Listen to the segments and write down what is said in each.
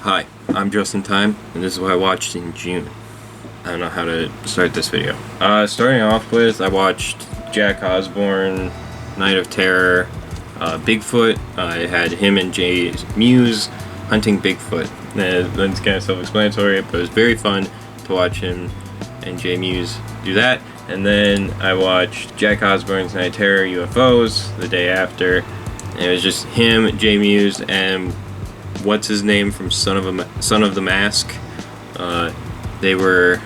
Hi, I'm JustinTime, and this is what I watched in June. I don't know how to start this video. Starting off with, I watched Jack Osbourne, Night of Terror, Bigfoot. I had him and Jay Muse hunting Bigfoot. That's kind of self-explanatory, but it was very fun to watch him and Jay Muse do that. And then I watched Jack Osbourne's Night of Terror UFOs the day after. And it was just him, Jay Muse, and what's his name from Son of the Mask. They were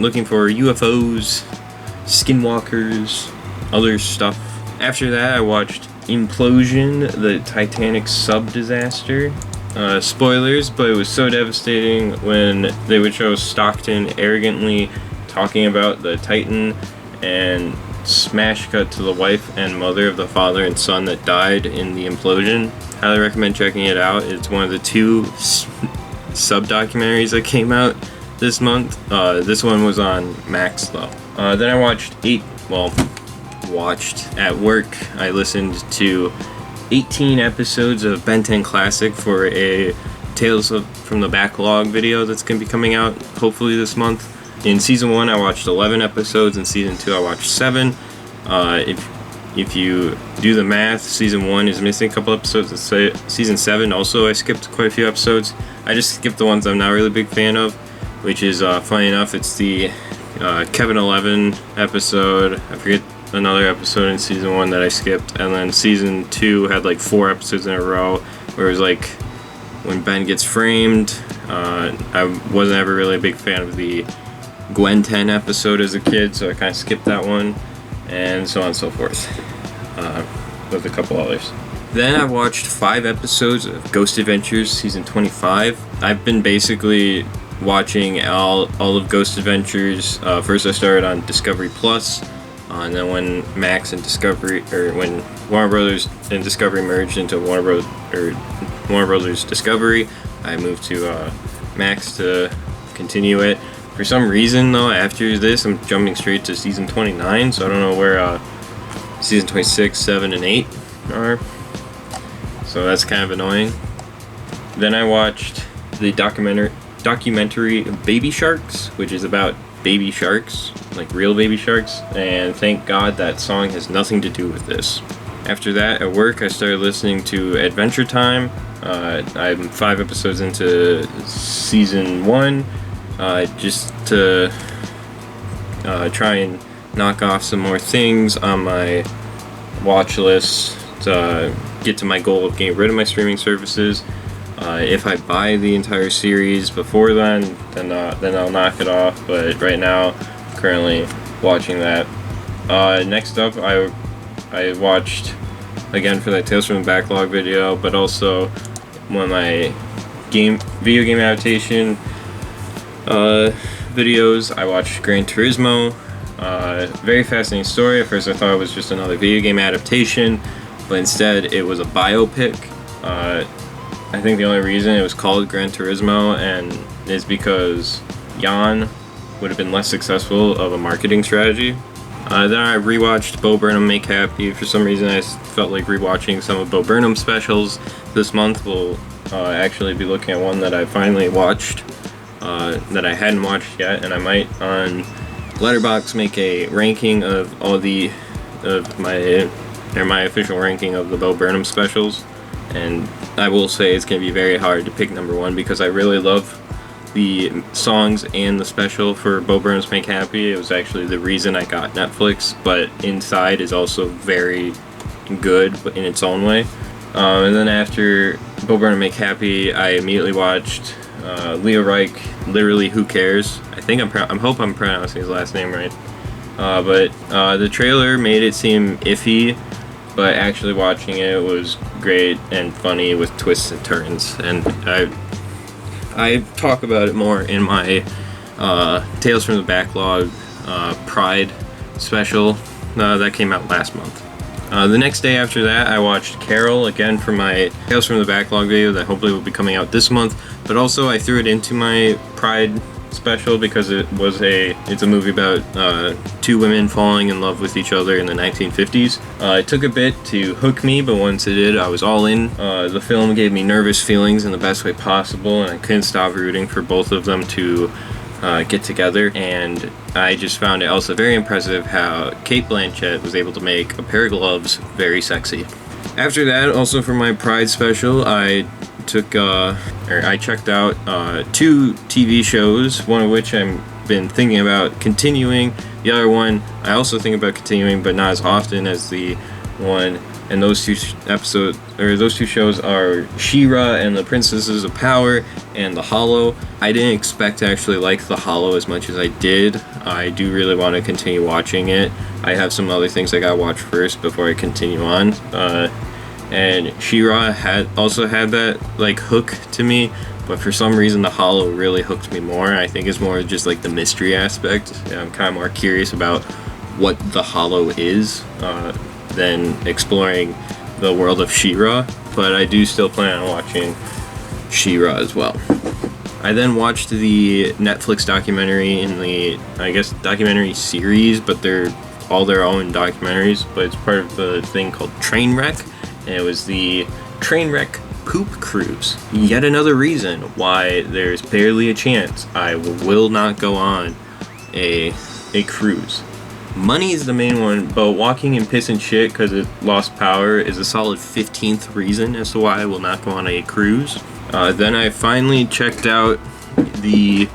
looking for UFOs, skinwalkers, other stuff. After that, I watched Implosion, the Titanic sub disaster. Spoilers, but it was so devastating when they would show Stockton arrogantly talking about the Titan and smash cut to the wife and mother of the father and son that died in the implosion. Highly recommend checking it out. It's one of the two sub-documentaries that came out this month. This one was on Max though. Then I watched at work. I listened to 18 episodes of Ben 10 Classic for a Tales from the Backlog video that's going to be coming out hopefully this month. In Season 1 I watched 11 episodes, in Season 2 I watched 7. If you do the math, Season 1 is missing a couple episodes. Season 7 also I skipped quite a few episodes. I just skipped the ones I'm not really a big fan of, which is, funny enough, it's the Kevin 11 episode. I forget another episode in Season 1 that I skipped, and then Season 2 had like 4 episodes in a row where it was like when Ben gets framed. I wasn't ever really a big fan of the Gwen 10 episode as a kid, so I kind of skipped that one, and so on and so forth, with a couple others. Then I watched 5 episodes of Ghost Adventures Season 25. I've been basically watching all of Ghost Adventures. First I started on Discovery Plus, and then when Max and Discovery, or when Warner Brothers and Discovery merged into Warner Brothers Discovery, I moved to Max to continue it. For some reason though, after this I'm jumping straight to Season 29, so I don't know where Season 26, 7, and 8 are. So that's kind of annoying. Then I watched the documentary Baby Sharks, which is about baby sharks, like real baby sharks, and thank God that song has nothing to do with this. After that, at work, I started listening to Adventure Time. I'm 5 episodes into Season 1, just to try and knock off some more things on my watch list to get to my goal of getting rid of my streaming services. If I buy the entire series before then I'll knock it off, but right now, currently watching that. Next up, I watched, again for that Tales from the Backlog video, but also one of my video game adaptation videos. I watched Gran Turismo. Very fascinating story. At first I thought it was just another video game adaptation, but instead it was a biopic. I think the only reason it was called Gran Turismo is because Jan would have been less successful of a marketing strategy. Then I rewatched Bo Burnham Make Happy. For some reason I felt like rewatching some of Bo Burnham's specials this month. We'll actually be looking at one that I finally watched that I hadn't watched yet, and I might on Letterboxd make a ranking of my official ranking of the Bo Burnham specials. And I will say it's going to be very hard to pick number 1 because I really love the songs and the special for Bo Burnham's Make Happy. It was actually the reason I got Netflix, but Inside is also very good in its own way. And then after Bo Burnham Make Happy, I immediately watched Leo Reich, Literally Who Cares? I hope I'm pronouncing his last name right. But the trailer made it seem iffy, but actually watching it was great and funny with twists and turns, and I talk about it more in my Tales from the Backlog Pride special that came out last month. The next day after that, I watched Carol, again for my Tales from the Backlog video that hopefully will be coming out this month, but also I threw it into my Pride special because it's a movie about two women falling in love with each other in the 1950s. It took a bit to hook me, but once it did, I was all in. The film gave me nervous feelings in the best way possible, and I couldn't stop rooting for both of them to get together. And I just found it also very impressive how Cate Blanchett was able to make a pair of gloves very sexy. After that, also for my Pride special, I checked out 2 TV shows, one of which I've been thinking about continuing. The other one I also think about continuing, but not as often as the one. And those two shows are She-Ra and the Princesses of Power and The Hollow. I didn't expect to actually like The Hollow as much as I did. I do really want to continue watching it. I have some other things I gotta watch first before I continue on. And She-Ra also had that like hook to me, but for some reason The Hollow really hooked me more. I think it's more just like the mystery aspect. I'm kind of more curious about what The Hollow is than exploring the world of She-Ra, but I do still plan on watching She-Ra as well. I then watched the Netflix documentary in the, I guess, documentary series, but they're all their own documentaries, but it's part of the thing called Trainwreck, and it was the Trainwreck Poop Cruise. Yet another reason why there's barely a chance I will not go on a cruise. Money is the main one, but walking in piss and shit because it lost power is a solid 15th reason as to why I will not go on a cruise. Then I finally checked out the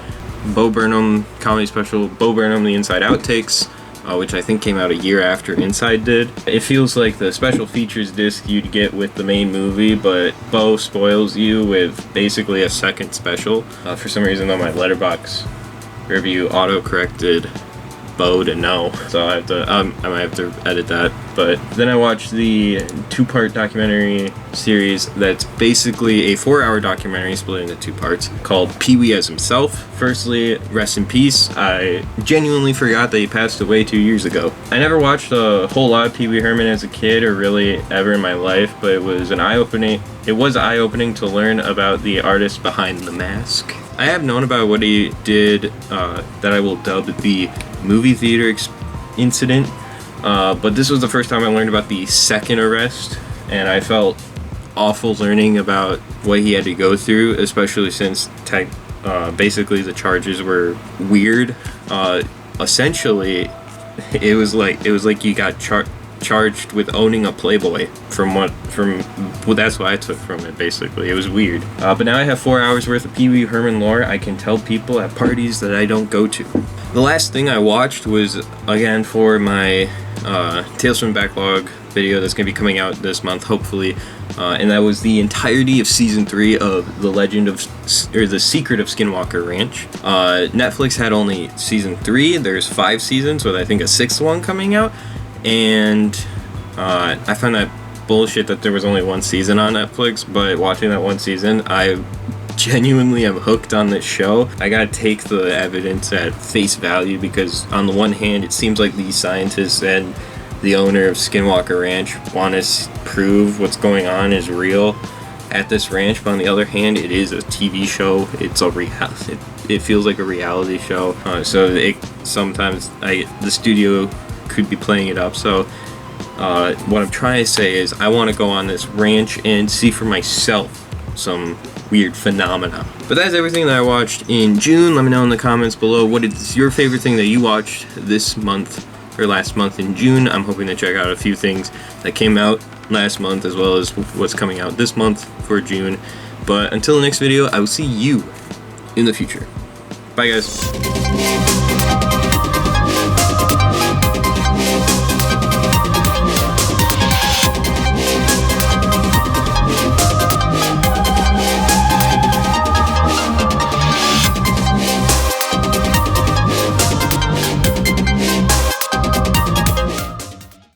Bo Burnham comedy special, Bo Burnham The Inside Outtakes, which I think came out a year after Inside did. It feels like the special features disc you'd get with the main movie, but Bo spoils you with basically a second special. For some reason though, my Letterboxd review auto-corrected Bo to no, so I might have to edit that. But then I watched the 2-part documentary series that's basically a 4-hour documentary split into 2 parts called Pee-wee as Himself. Firstly, rest in peace. I genuinely forgot that he passed away 2 years ago. I never watched a whole lot of Pee-wee Herman as a kid or really ever in my life, but it was eye-opening to learn about the artist behind the mask. I have known about what he did that I will dub the movie theater incident, but this was the first time I learned about the second arrest, and I felt awful learning about what he had to go through, especially since basically the charges were weird. Essentially, it was like you got charged with owning a Playboy well, that's what I took from it. Basically it was weird, but now I have 4 hours worth of Pee-wee Herman lore I can tell people at parties that I don't go to. The last thing I watched was, again, for my Tales from the Backlog video that's going to be coming out this month, hopefully, and that was the entirety of Season 3 of The Secret of Skinwalker Ranch. Netflix had only Season 3, there's 5 seasons, with I think a 6th one coming out, and I found that bullshit that there was only 1 season on Netflix, but watching that 1 season, I genuinely am hooked on this show. I gotta take the evidence at face value, because on the one hand, it seems like these scientists and the owner of Skinwalker Ranch want to prove what's going on is real at this ranch, but on the other hand, it is a TV show. It's it feels like a reality show, so sometimes the studio could be playing it up. So what I'm trying to say is I want to go on this ranch and see for myself some weird phenomena. But that's everything that I watched in June. Let me know in the comments below what is your favorite thing that you watched this month or last month in June. I'm hoping to check out a few things that came out last month as well as what's coming out this month for June. But until the next video, I will see you in the future. Bye guys.